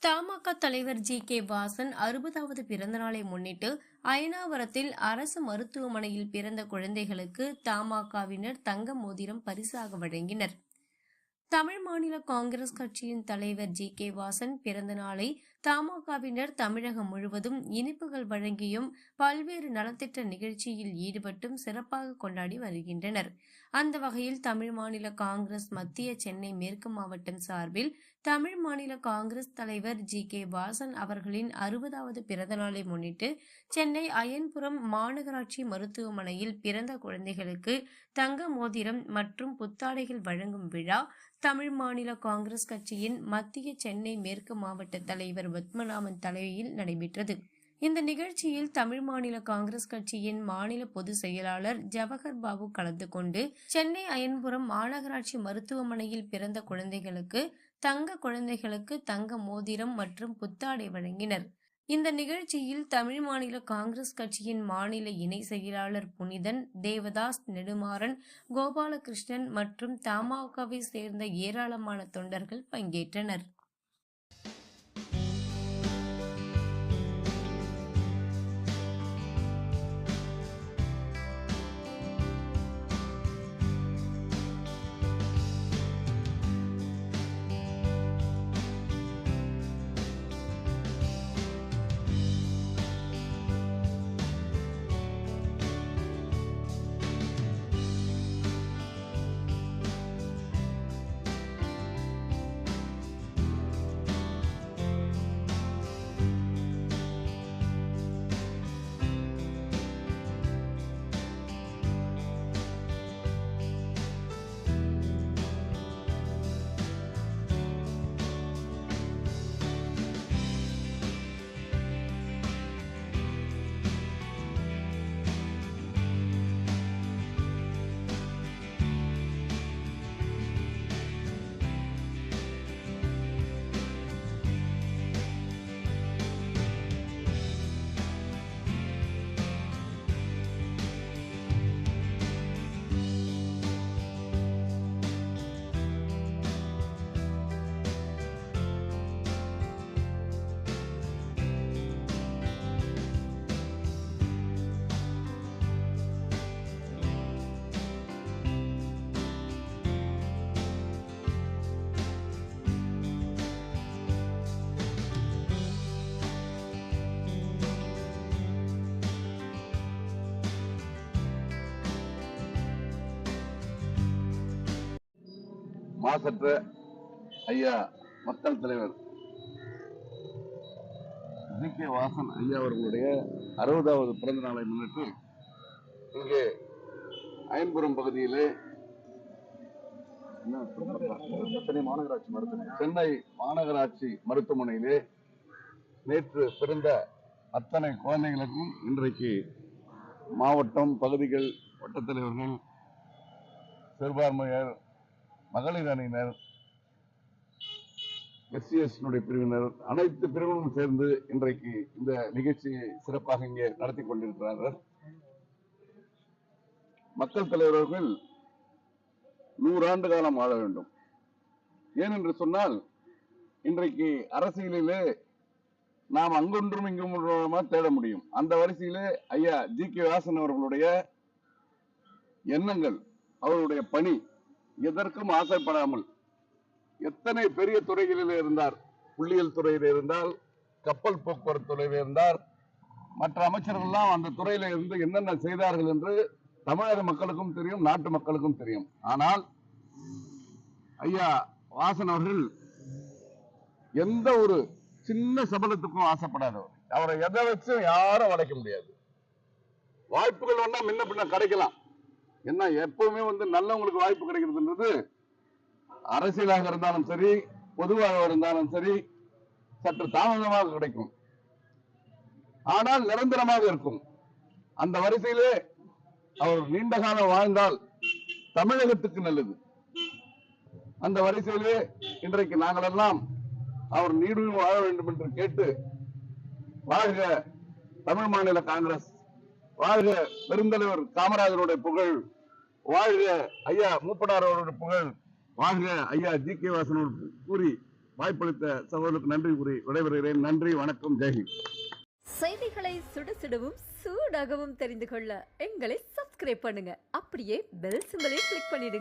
தமாக தலைவர் ஜி.கே. வாசன் 60வது பிறந்த நாளை முன்னிட்டு அயனாவரத்தில் அரசு மருத்துவமனையில் பிறந்த குழந்தைகளுக்கு தமாகவினர் தங்க மோதிரம் பரிசாக வழங்கினர். தமிழ் மாநில காங்கிரஸ் கட்சியின் தலைவர் ஜி.கே. வாசன் பிறந்த நாளை தமாகவினர் தமிழகம் முழுவதும் இனிப்புகள் வழங்கியும் பல்வேறு நலத்திட்ட நிகழ்ச்சியில் ஈடுபட்டும் சிறப்பாக கொண்டாடி வருகின்றனர். அந்த வகையில் தமிழ் மாநில காங்கிரஸ் மத்திய சென்னை மேற்கு மாவட்டம் சார்பில் தமிழ் மாநில காங்கிரஸ் தலைவர் ஜி.கே. வாசன் அவர்களின் 60வது பிறந்த நாளை முன்னிட்டு சென்னை அயன்புரம் மாநகராட்சி மருத்துவமனையில் பிறந்த குழந்தைகளுக்கு தங்க மோதிரம் மற்றும் புத்தாடைகள் வழங்கும் விழா தமிழ் மாநில காங்கிரஸ் கட்சியின் மத்திய சென்னை மேற்கு மாவட்ட தலைவர் பத்மநாபன் தலைமையில் நடைபெற்றது. இந்த நிகழ்ச்சியில் தமிழ் மாநில காங்கிரஸ் கட்சியின் மாநில பொதுச் செயலாளர் ஜவஹர் பாபு கலந்து கொண்டு சென்னை அயன்புரம் மாநகராட்சி மருத்துவமனையில் பிறந்த குழந்தைகளுக்கு தங்க மோதிரம் மற்றும் புத்தாடை வழங்கினர். இந்த நிகழ்ச்சியில் தமிழ் மாநில காங்கிரஸ் கட்சியின் மாநில இணை செயலாளர் புனிதன், தேவதாஸ், நெடுமாறன், கோபாலகிருஷ்ணன் மற்றும் தமாகவை சேர்ந்த ஏராளமான தொண்டர்கள் பங்கேற்றனர். மாசற்ற ஐயா மக்கள் தலைவர் ஜி.கே. வாசன் ஐயா அவர்களுடைய 60வது பிறந்த நாளை முன்னிட்டு இங்கே அயன்புரம் பகுதியிலே சென்னை மாநகராட்சி மருத்துவமனையிலே நேற்று பிறந்த அத்தனை குழந்தைகளுக்கும் இன்றைக்கு மாவட்டம், பகுதிகள், வட்டத்தலைவர்கள், சிறுபான்மையர், மகளிர் அணியினர், எஸ்.சி.எஸ் பிரிவினர், அனைத்து பிரிவினரும் சேர்ந்து இன்றைக்கு இந்த நிகழ்ச்சியை சிறப்பாக இங்கே நடத்தி கொண்டிருக்கிறார்கள். மக்கள் தலைவர்கள் 100 ஆண்டு காலம் வாழ வேண்டும். ஏனென்று சொன்னால் இன்றைக்கு அரசியலிலே நாம் அங்கொன்றும் இங்குமா தேட முடியும். அந்த வரிசையிலே ஐயா ஜி.கே. வாசன் அவர்களுடைய எண்ணங்கள், அவருடைய பணி, எதற்கும் ஆசைப்படாமல் எத்தனை பெரிய துறைகளில் இருந்தார். புள்ளியியல் துறையில் இருந்தால், கப்பல் போக்குவரத்து துறையில் இருந்தார், மற்ற அமைச்சர்கள்லாம் அந்த துறையில இருந்து என்னென்ன செய்தார்கள் என்று தமிழக மக்களுக்கும் தெரியும், நாட்டு மக்களுக்கும் தெரியும். ஆனால் ஐயா வாசன் அவர்கள் எந்த ஒரு சின்ன சபலத்துக்கும் ஆசைப்படாதவர். அவரை எதை வச்சு யாரும் வளைக்க முடியாது. வாய்ப்புகள் வேணா முன்ன பின்ன கிடைக்கலாம். என்ன எப்பவுமே நல்லவங்களுக்கு வாய்ப்பு கிடைக்கிறதுன்றது அரசியலாக இருந்தாலும் சரி, பொதுவாக இருந்தாலும் சரி, சற்று தாமதமாக கிடைக்கும். ஆனால் நிரந்தரமாக இருக்கும். அந்த வரிசையிலே அவர் நீண்ட காலம் வாழ்ந்தால் தமிழகத்துக்கு நல்லது. அந்த வரிசையிலே இன்றைக்கு நாங்கள் எல்லாம் அவர் நீடுடன் வாழ வேண்டும் என்று கேட்டு, வாழ்க தமிழ் மாநில காங்கிரஸ், வாழ்க பெருந்தலைவர் காமராஜருடைய புகழ், வாழ்க ஐயா மூப்பனார் அவருடைய புகழ், வாழ்க ஐயா ஜி.கே. வாசன் கூறி வாய்ப்பளித்த சகோதரருக்கு நன்றி கூறி விடைபெறுகிறேன். நன்றி, வணக்கம், ஜெய்ஹிந்த். செய்திகளை சுட சுடவும் சூடாகவும் தெரிந்து கொள்ள எங்களை சப்ஸ்கிரைப் பண்ணுங்க. அப்படியே பெல் சிம்பலையும் கிளிக் பண்ணிடுங்க.